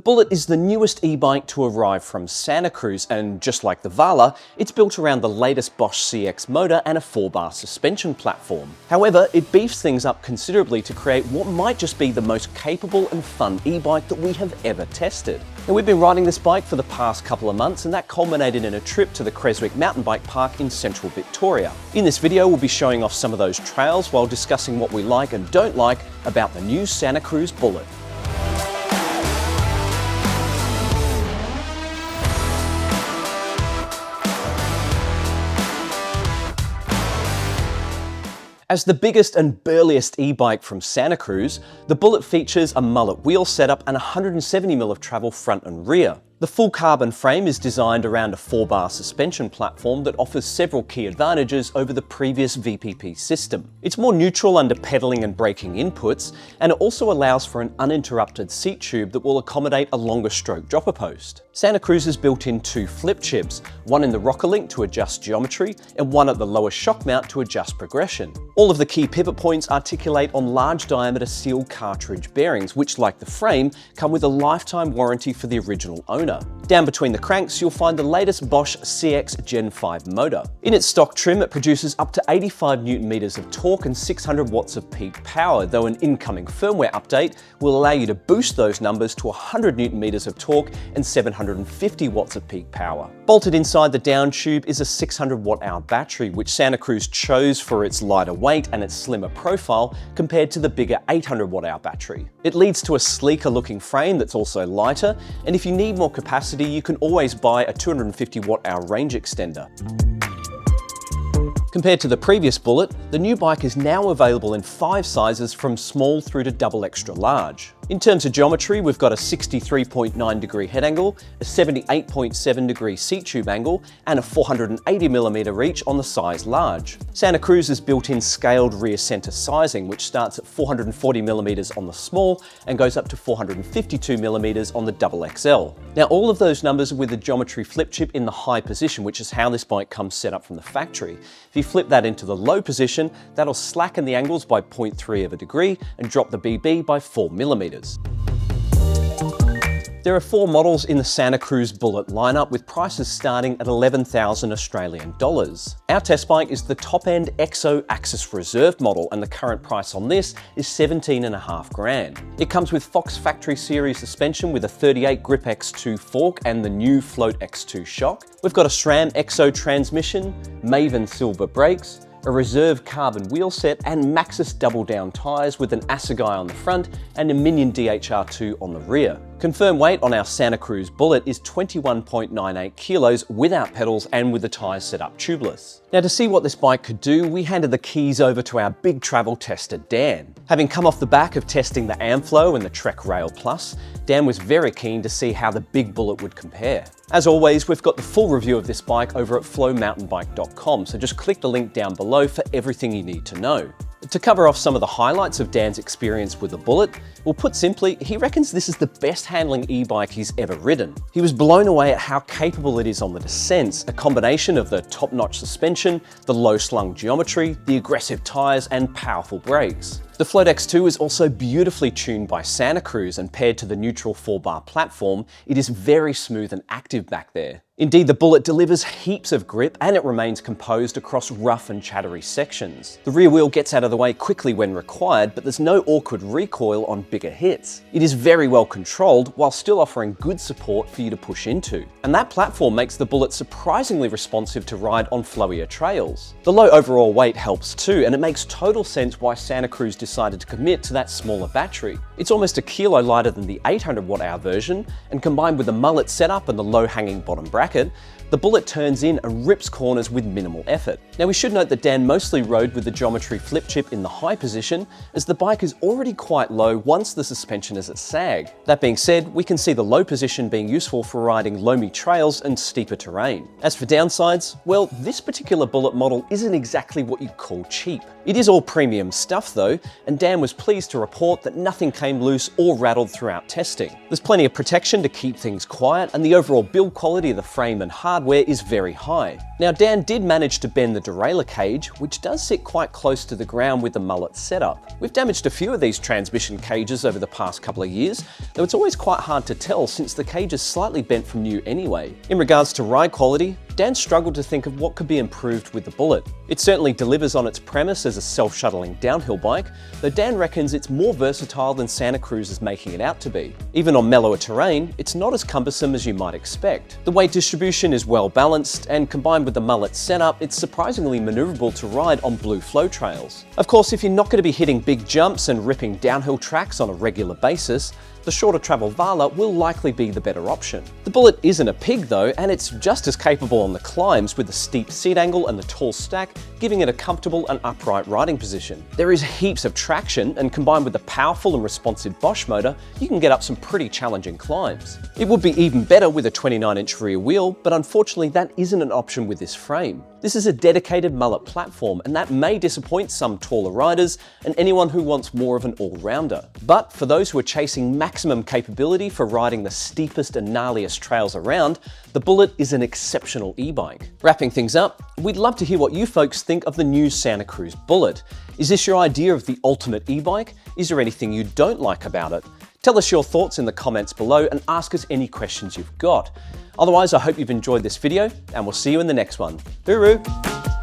Bullet is the newest e-bike to arrive from Santa Cruz, and just like the Vala, it's built around the latest Bosch CX motor and a 4-bar suspension platform. However, it beefs things up considerably to create what might just be the most capable and fun e-bike that we have ever tested. Now, we've been riding this bike for the past couple of months, and that culminated in a trip to the Creswick Mountain Bike Park in central Victoria. In this video, we'll be showing off some of those trails while discussing what we like and don't like about the new Santa Cruz Bullet. As the biggest and burliest e-bike from Santa Cruz, the Bullet features a mullet wheel setup and 170mm of travel front and rear. The full carbon frame is designed around a 4-bar suspension platform that offers several key advantages over the previous VPP system. It's more neutral under pedaling and braking inputs, and it also allows for an uninterrupted seat tube that will accommodate a longer stroke dropper post. Santa Cruz has built in 2 flip chibs, one in the rocker link to adjust geometry, and one at the lower shock mount to adjust progression. All of the key pivot points articulate on large diameter steel cartridge bearings, which, like the frame, come with a lifetime warranty for the original owner. Down between the cranks, you'll find the latest Bosch CX Gen 5 motor. In its stock trim, it produces up to 85 Nm of torque and 600 watts of peak power, though an incoming firmware update will allow you to boost those numbers to 100 Nm of torque and 750 watts of peak power. Bolted inside the down tube is a 600 watt-hour battery, which Santa Cruz chose for its lighter weight and its slimmer profile compared to the bigger 800 watt-hour battery. It leads to a sleeker looking frame that's also lighter, and if you need more capacity, you can always buy a 250 watt-hour range extender. Compared to the previous Bullet, the new bike is now available in 5 sizes from small through to double extra large. In terms of geometry, we've got a 63.9 degree head angle, a 78.7 degree seat tube angle, and a 480mm reach on the size large. Santa Cruz has built in scaled rear center sizing, which starts at 440mm on the small and goes up to 452mm on the double XL. Now, all of those numbers are with the geometry flip chip in the high position, which is how this bike comes set up from the factory. If you flip that into the low position, that'll slacken the angles by 0.3 of a degree and drop the BB by 4mm. There are 4 models in the Santa Cruz Bullet lineup, with prices starting at 11,000 Australian dollars. Our test bike is the top-end EXO Axis Reserve model, and the current price on this is 17.5 grand. It comes with Fox Factory Series suspension with a 38 Grip X2 fork and the new Float X2 shock. We've got a SRAM EXO transmission, Maven silver brakes, a reserve carbon wheel set, and Maxxis double down tyres with an Assegai on the front and a Minion DHR2 on the rear. Confirmed weight on our Santa Cruz Bullet is 21.98 kilos without pedals and with the tyres set up tubeless. Now, to see what this bike could do, we handed the keys over to our big travel tester, Dan. Having come off the back of testing the Amflow and the Trek Rail Plus, Dan was very keen to see how the big Bullet would compare. As always, we've got the full review of this bike over at flowmountainbike.com, so just click the link down below for everything you need to know. To cover off some of the highlights of Dan's experience with the Bullet, well, put simply, he reckons this is the best handling e-bike he's ever ridden. He was blown away at how capable it is on the descents, a combination of the top-notch suspension, the low-slung geometry, the aggressive tyres, and powerful brakes. The Float X2 is also beautifully tuned by Santa Cruz, and paired to the neutral 4-bar platform, it is very smooth and active back there. Indeed, the Bullet delivers heaps of grip, and it remains composed across rough and chattery sections. The rear wheel gets out of the way quickly when required, but there's no awkward recoil on bigger hits. It is very well controlled while still offering good support for you to push into. And that platform makes the Bullet surprisingly responsive to ride on flowier trails. The low overall weight helps too, and it makes total sense why Santa Cruz decided to commit to that smaller battery. It's almost a kilo lighter than the 800 watt-hour version, and combined with the mullet setup and the low-hanging bottom bracket, the Bullet turns in and rips corners with minimal effort. Now, we should note that Dan mostly rode with the geometry flip chip in the high position, as the bike is already quite low once the suspension is at sag. That being said, we can see the low position being useful for riding loamy trails and steeper terrain. As for downsides, well, this particular Bullet model isn't exactly what you'd call cheap. It is all premium stuff though, and Dan was pleased to report that nothing came loose or rattled throughout testing. There's plenty of protection to keep things quiet, and the overall build quality of the frame and hardware is very high. Now, Dan did manage to bend the derailleur cage, which does sit quite close to the ground with the mullet setup. We've damaged a few of these transmission cages over the past couple of years, though it's always quite hard to tell since the cage is slightly bent from new anyway. In regards to ride quality, Dan struggled to think of what could be improved with the Bullet. It certainly delivers on its premise as a self-shuttling downhill bike, though Dan reckons it's more versatile than Santa Cruz is making it out to be. Even on mellower terrain, it's not as cumbersome as you might expect. The weight distribution is well balanced, and combined with the mullet setup, it's surprisingly maneuverable to ride on blue flow trails. Of course, if you're not going to be hitting big jumps and ripping downhill tracks on a regular basis, the shorter travel Vala will likely be the better option. The Bullet isn't a pig though, and it's just as capable on the climbs with the steep seat angle and the tall stack, giving it a comfortable and upright riding position. There is heaps of traction, and combined with the powerful and responsive Bosch motor, you can get up some pretty challenging climbs. It would be even better with a 29-inch rear wheel, but unfortunately that isn't an option with this frame. This is a dedicated mullet platform, and that may disappoint some taller riders and anyone who wants more of an all-rounder. But for those who are chasing maximum capability for riding the steepest and gnarliest trails around, the Bullet is an exceptional e-bike. Wrapping things up, we'd love to hear what you folks think of the new Santa Cruz Bullet. Is this your idea of the ultimate e-bike? Is there anything you don't like about it? Tell us your thoughts in the comments below and ask us any questions you've got. Otherwise, I hope you've enjoyed this video, and we'll see you in the next one. Hooroo!